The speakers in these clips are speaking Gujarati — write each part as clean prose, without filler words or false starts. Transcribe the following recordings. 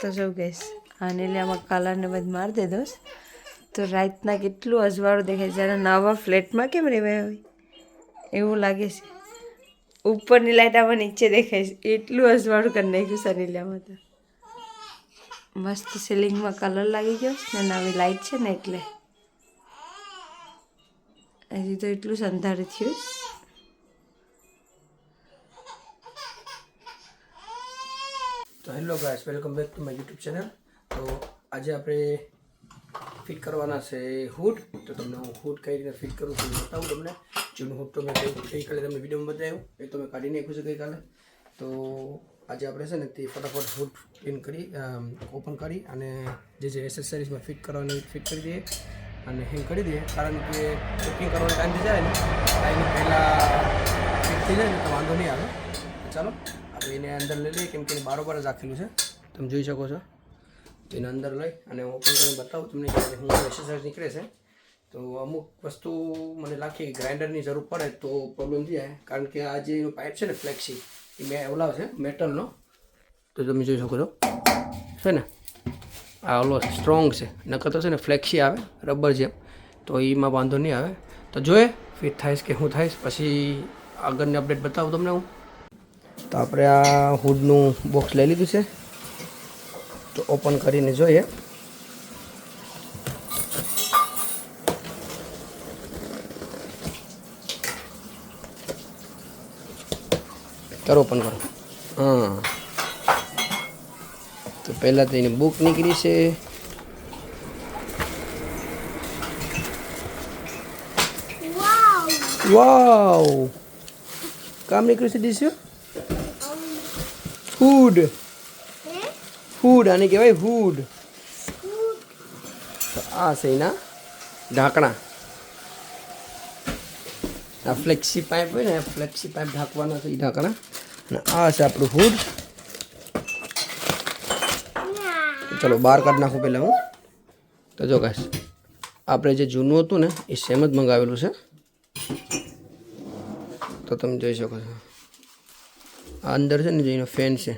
તો જો ગઈશ આને એટલે આમાં કલરને બધું મારી દે દોસ્ત તો રાતના કેટલું અજવાળું દેખાય જ્યારે નવા ફ્લેટમાં કેમ રહેવાય હોય એવું લાગે છે ઉપરની લાઈટ આમાં નીચે દેખાય છે એટલું અજવાળું કરી નાખ્યું સનીલિયામાં તો મસ્ત સીલિંગમાં કલર લાગી ગયો ને નવી લાઈટ છે ને એટલે હજી તો એટલું સંધારું થયું તો hello guys welcome back to my YouTube channel તો આજે આપણે ફિટ કરવાના છે હુડ તો તમને હું હુડ કઈ રીતે ફિટ કરું છું બતાવું તમને જૂનું હુડ તો મેં ગઈકાલે તમને વિડીયોમાં બતાવ્યું એ તો મેં કાઢી નાખ્યું છે ગઈકાલે તો આજે આપણે છે ને તે ફટાફટ હુડ ક્લીન કરી ઓપન કરી અને જે એસેસરીઝમાં ફિટ કરવાની ફિટ કરી દઈએ અને હેંગ કરી દઈએ કારણ કે કુકિંગ કરવાનો ટાઈમ થઈ જાય ને ટાઈમ પહેલાં ફિટ થઈ જાય ને તો વાંધો નહીં આવે ચાલો આપણે એને અંદર લઈ લઈએ કેમ કે બારોબાર જ રાખેલું છે તમે જોઈ શકો છો એને અંદર લઈ અને ઓપન કરીને બતાવું તમને કે હું એક્સરસાઇઝ નીકળે છે તો અમુક વસ્તુ મને લાગે કે ગ્રાઇન્ડરની જરૂર પડે તો પ્રોબ્લેમ થઈ જાય કારણ કે આ જે એનો પાઇપ છે ને ફ્લેક્સી એ મેં ઓલા છે મેટલનો તો તમે જોઈ શકો છો છે ને આ ઓલો સ્ટ્રોંગ છે નકર તો છે ને ફ્લેક્સી આવે રબર જેમ તો એમાં વાંધો નહીં આવે તો જોઈએ ફિટ થાઈશ કે હું થાઈશ પછી આગળની અપડેટ બતાવું તમને હું તો આપણે આ હુડનું બોક્સ લઈ લીધું છે તો ઓપન કરીને જોઈએ કરો ઓપન કરો હા તો પહેલાં તો એની બુક નીકળી છે વાવ કામ નીકળ્યું છે ડીશ હુડ હુડ આને કહેવાય હુડ તો આ છે એના ઢાંકણા આ ફ્લેક્સી પાઇપ હોય ને ફ્લેક્સી પાઇપ ઢાંકવાના છે એ ઢાંકણા અને આ છે આપણું હુડ ચલો બહાર કાઢી નાખું પહેલાં હું તો જો ગાઈસ આપણે જે જૂનું હતું ને એ સેમ જ મંગાવેલું છે તો તમે જોઈ શકો છો આ અંદર છે ને જે એનો ફેન છે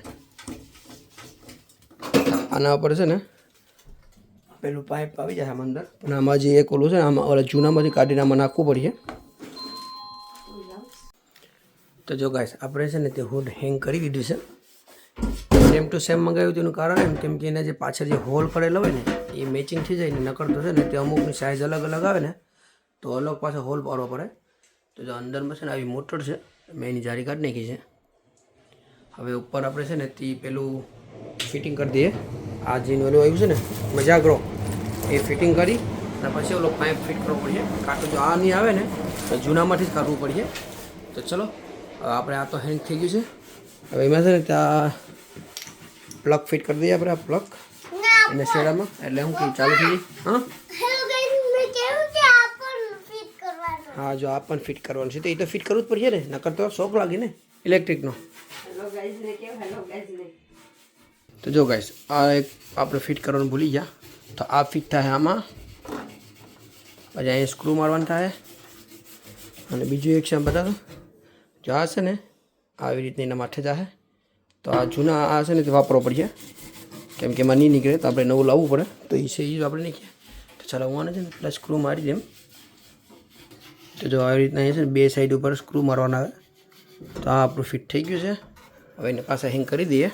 આના ઉપર છે ને પેલું પાઇપ આવી જાય આમાં અંદર પણ આમાં જે એક ઓલું છે ને આમાં ઓલા જૂનામાંથી કાઢીને આમાં નાખવું પડશે તો જો ગાઈસ આપણે છે ને તે હુડ હેંગ કરી દીધું છે સેમ ટુ સેમ મંગાવ્યું તેનું કારણ એમ કેમ કે એના જે પાછળ જે હોલ કરેલો હોય ને એ મેચિંગ થઈ જાય ને નકરતો છે ને તે અમુકની સાઇઝ અલગ અલગ આવે ને તો અલગ પાછળ હોલ પાડવો પડે તો જો અંદરમાં છે ને આવી મોટર છે મેં એની જારી કાઢી નાખી છે હવે ઉપર આપણે છે ને તે પેલું ફિટિંગ કરી દઈએ આ જે ઓલું આવ્યું છે ને મજાગરો એ ફિટિંગ કરી અને પછી ઓલો પાઇપ ફિટ કરવો પડશે કાંટો જો આ નહીં આવે ને તો જૂનામાંથી જ કાઢવું પડશે તો ચલો આપણે આ તો હેંગ થઈ ગયું છે હવે એમાં છે ને ત્યાં પ્લગ ફિટ કરી દઈએ આપણે આ પ્લગ એને શેડામાં એટલે હું કે ચાલુ થઈ જાય હા જો આ પણ ફિટ કરવાનું છે તો એ તો ફિટ કરવું જ પડશે ને નકર તો શોખ લાગે ને ઇલેક્ટ્રિકનો તો જો ગાઈસ આ એક આપણે ફિટ કરવાનું ભૂલી ગયા તો આ ફિટ થાય આમાં પછી અહીંયા સ્ક્રૂ મારવાનું થાય અને બીજું એક છે બતાવો જો આ છે ને આવી રીતની એના માથે જાય તો આ જૂના આ છે ને તે વાપરવો પડશે કેમ કે એમાં નહીં નીકળે તો આપણે નવું લાવવું પડે તો એ છે એ આપણે નીકળે તો ચાલો હું આને છે ને પ્લસ સ્ક્રૂ મારી દેમ તો જો આવી રીતના અહીંયા છે ને બે સાઈડ ઉપર સ્ક્રૂ મારવાના આવે તો આ આપણું ફિટ થઈ ગયું છે હવે એને પાછા હેંગ કરી દઈએ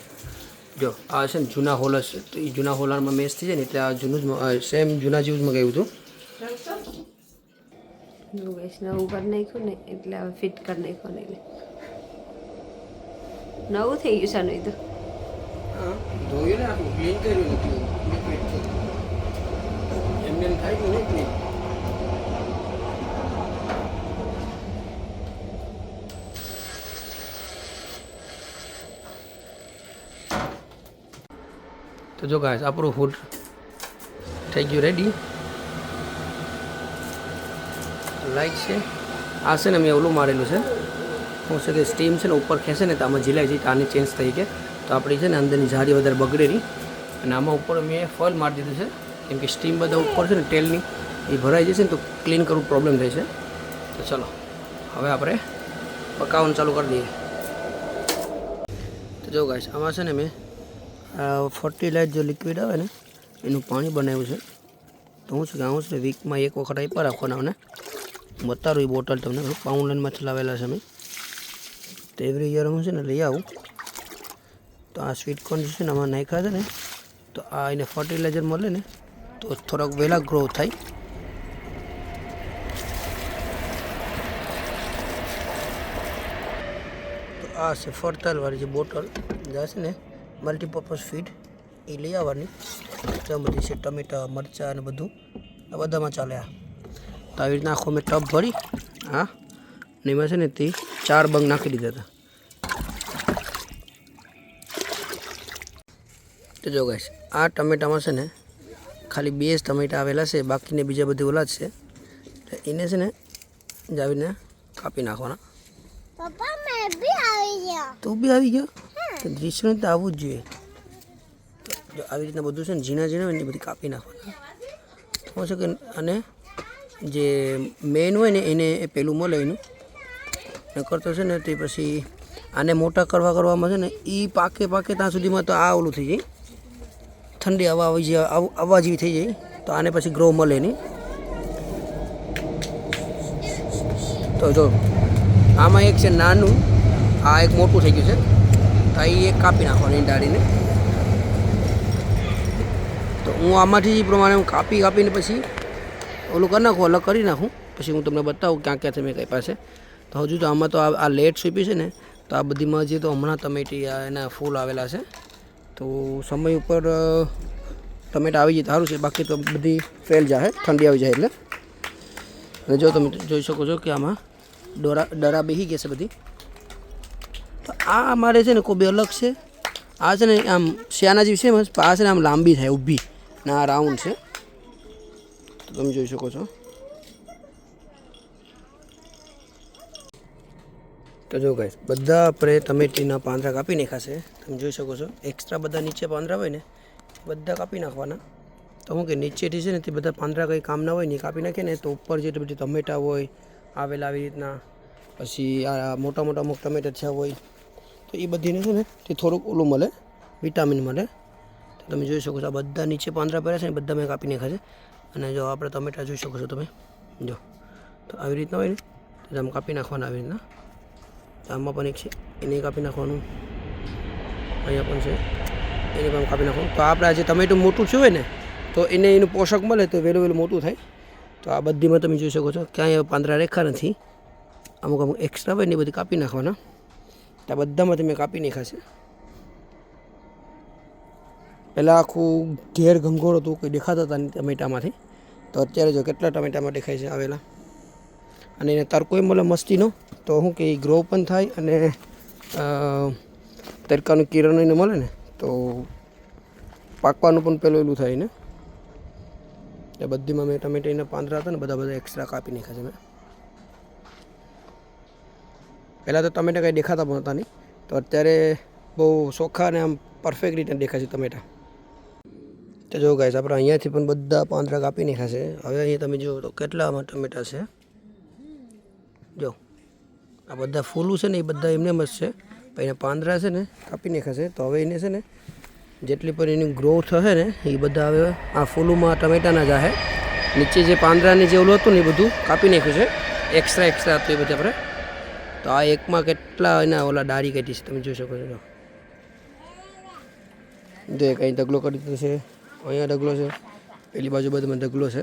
જો આ છે ને જૂના હોલ હશે તો એ જૂના હોલમાં મેચ થઈ જાય ને એટલે આ જૂનું જ સેમ જૂના જેવું જ મગાવ્યું હતું નવું કરી નાખ્યું ને એટલે હવે ફિટ કરી નાખ્યું ને એટલે નવું થઈ ગયું સાનું એ તો ધોયું ને આખું ક્લીન કર્યું એમને એમ થાય ને ક્લીન તો જો ગાઈસ આપણું હુડ થઈ ગયું રેડી લાઈટ છે આ છે ને મેં ઓલું મારેલું છે હું છે કે સ્ટીમ છે ને ઉપર ખેંચે ને તો આમાં ઝીલાઈ જાય તો આની ચેન્જ થઈ કે તો આપણી છે ને અંદરની જારી વધારે બગડે નહીં અને આમાં ઉપર મેં ફોઇલ મારી દીધું છે કેમ કે સ્ટીમ બધા ઉપર છે ને તેલની એ ભરાઈ જશે ને તો ક્લીન કરવું પ્રોબ્લેમ થાય છે તો ચલો હવે આપણે પકાવવાનું ચાલુ કરી દઈએ તો જો ગાઈસ આમાં છે ને મેં ફર્ટિલાઇઝર જે લિક્વિડ આવે ને એનું પાણી બનાવ્યું છે. તો હું છે કે આવું છે વીકમાં એક વખત આપ્યા રાખવાના અને બતાવું એ બોટલ તમને પાઉન્ડનમાં લાવેલા છે અમે. તો એવરી યર હું છે ને લઈ આવું. તો આ સ્વીટ કોર્ન જે છે ને આમાં નાખ્યા છે ને તો આ એને ફર્ટિલાઇઝર મળે ને તો થોડોક વહેલા ગ્રો થાય. તો આ છે ફર્ટાઇલવાળી જે બોટલ જે છે ને મલ્ટીપર્પઝ ફીડ એ લઈ આવવાની. બધી છે ટમેટા મરચાં અને બધું આ બધામાં ચાલે. આ તો આવી રીતના આખો મેં ટબ ભરી હા ને એમાં છે ને તે 4 બંગ નાખી દીધા હતા. તો જો ગાઈસ આ ટમેટામાં છે ને ખાલી 2 જ ટમેટા આવેલા છે, બાકીને બીજા બધી ઓલા જ છે. તો એને છે ને જાવીને કાપી નાખવાના. પપ્પા મેં બી આવી ગયો. તું બી આવી ગયો? તો દ્રિશને તો આવવું જ જોઈએ. જો આવી રીતના બધું છે ને ઝીણા ઝીણા એને બધી કાપી નાખવાના. શું છે કે અને જે મેન હોય ને એને એ પેલું મળે એનું નકર તો છે ને તે પછી આને મોટા કરવામાં છે ને એ પાકે ત્યાં સુધીમાં તો આ ઓલું થઈ જાય, ઠંડી હવા આવવા જેવી થઈ જાય. તો આને પછી ગ્રો મળે નહીં. તો જો આમાં એક છે નાનું, આ એક મોટું થઈ ગયું છે. તો એ એક કાપી નાખવાનું એની ડાળીને. તો હું આમાંથી જ પ્રમાણે હું કાપીને પછી ઓલું કરી નાખું, અલગ કરી નાખું. પછી હું તમને બતાવું ક્યાં ક્યાંથી મેં કાપ્યા છે. તો હજુ તો આમાં તો આ લેટ સૂપી છે ને તો આ બધીમાં જે તો હમણાં ટમેટી એના ફૂલ આવેલા છે. તો સમય ઉપર ટમેટા આવી જાય સારું છે, બાકી તો બધી ફેલ જાય ઠંડી આવી જાય એટલે. અને જો તમે જોઈ શકો છો કે આમાં ડરા બેસી ગયા છે બધી. તો આ અમારે છે ને કોઈ અલગ છે. આ છે ને આમ શિયાના જેવી છે, આ છે ને આમ લાંબી થાય ઊભી ને આ રાઉન્ડ છે. તો તમે જોઈ શકો છો. તો જો ગાઈસ બધા આપણે ટમેટીના પાંદડા કાપી નાખાશે. તમે જોઈ શકો છો એક્સ્ટ્રા બધા નીચે પાંદડા હોય ને બધા કાપી નાખવાના. તો હું કે નીચેથી છે ને તે બધા પાંદડા કંઈ કામના હોય ને કાપી નાખે ને તો ઉપર જે બધી ટમેટા હોય આવેલા આવી રીતના, પછી આ મોટા અમુક ટમેટા થયા હોય તો એ બધીને છે ને તે થોડુંક ઓલું મળે, વિટામિન મળે. તો તમે જોઈ શકો છો આ બધા નીચે પાંદડા પડ્યા છે ને બધા મેં કાપી નાખ્યા છે. અને જો આપણે ટમેટા જોઈ શકો છો તમે જો. તો આવી રીતના હોય ને તો આમ કાપી નાખવાના આવી રીતના. આમાં પણ એક છે એને કાપી નાખવાનું, અહીંયા પણ છે એને પણ કાપી નાખવાનું. તો આપણે આ જે ટમેટું મોટું થયું હોય ને તો એને એનું પોષક મળે તો વહેલું મોટું થાય. તો આ બધીમાં તમે જોઈ શકો છો ક્યાંય પાંદડા રેખા નથી. અમુક એક્સ્ટ્રા હોય ને એ બધી કાપી નાખવાના. આ બધામાં તમે કાપી નાખ્યા છે. પહેલાં આખું ઘેર ઘંઘોળ હતું, કોઈ દેખાતા હતા ટમેટામાંથી. તો અત્યારે જો કેટલા ટમેટામાં દેખાય છે આવેલા. અને એને તડકોય મળે મસ્તીનો, તો શું કે એ ગ્રો પણ થાય અને તડકાનું કિરણ એને મળે ને તો પાકવાનું પણ પેલું એલું થાય ને. એ બધીમાં મેં ટમેટાના પાંદડા હતા ને બધા એક્સ્ટ્રા કાપી નાખ્યા છે મેં. પહેલાં તો ટમેટા કંઈ દેખાતા પણ હતા નહીં, તો અત્યારે બહુ ચોખ્ખા અને આમ પરફેક્ટ રીતે દેખાય છે ટમેટા. તો જો ગાઈસ આપણે અહીંયાથી પણ બધા પાંદડા કાપી નાખ્યા છે. હવે અહીંયા તમે જુઓ તો કેટલામાં ટમેટા છે. જો આ બધા ફૂલું છે ને એ બધા એમને મસ્ત છે, પણ એના પાંદડા છે ને કાપી નાખ્યા છે. તો હવે એને છે ને જેટલી પણ એની ગ્રોથ હશે ને એ બધા હવે આ ફૂલુમાં ટમેટાના જ છે. નીચે જે પાંદડાની જે ઓલું હતું ને એ બધું કાપી નાખ્યું છે, એક્સ્ટ્રા હતું એ બધું આપણે. તો આ એકમાં કેટલા એના ઓલા ડાળી કાઢી છે તમે જોઈ શકો છો. જો કંઈ ઢગલો કરી દીધો છે, અહીંયા ઢગલો છે, પેલી બાજુ બધામાં ઢગલો છે.